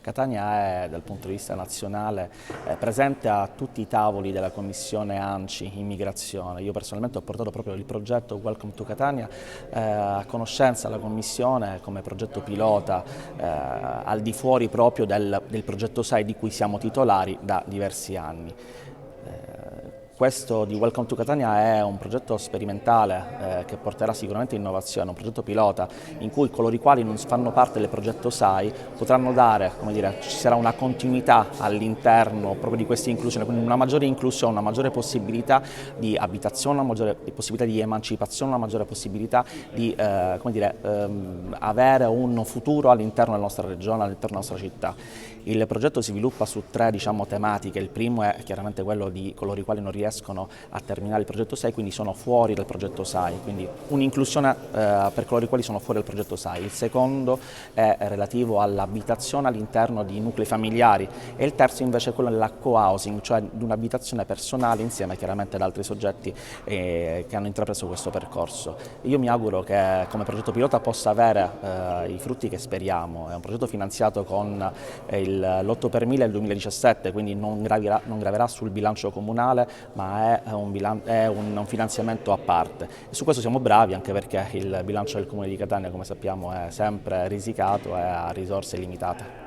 Catania è, dal punto di vista nazionale, presente a tutti i tavoli della Commissione ANCI Immigrazione. Io personalmente ho portato proprio il progetto Welcome to Catania a conoscenza della Commissione come progetto pilota al di fuori proprio del progetto SAI di cui siamo titolari da diversi anni. Questo di Welcome to Catania è un progetto sperimentale che porterà sicuramente innovazione, un progetto pilota in cui coloro i quali non fanno parte del progetto SAI potranno dare, come dire, ci sarà una continuità all'interno proprio di questa inclusione, quindi una maggiore inclusione, una maggiore possibilità di abitazione, una maggiore possibilità di emancipazione, una maggiore possibilità di come dire, avere un futuro all'interno della nostra regione, all'interno della nostra città. Il progetto si sviluppa su tre tematiche. Il primo è chiaramente quello di coloro i quali non riescono a terminare il progetto SAI, quindi sono fuori dal progetto SAI, quindi un'inclusione per coloro i quali sono fuori dal progetto SAI. Il secondo è relativo all'abitazione all'interno di nuclei familiari e il terzo invece è quello della co-housing, cioè di un'abitazione personale insieme chiaramente ad altri soggetti che hanno intrapreso questo percorso. Io mi auguro che come progetto pilota possa avere i frutti che speriamo. È un progetto finanziato con l'8 per 1000 del 2017, quindi non graverà sul bilancio comunale, ma è un finanziamento a parte. E su questo siamo bravi, anche perché il bilancio del Comune di Catania, come sappiamo, è sempre risicato e ha risorse limitate.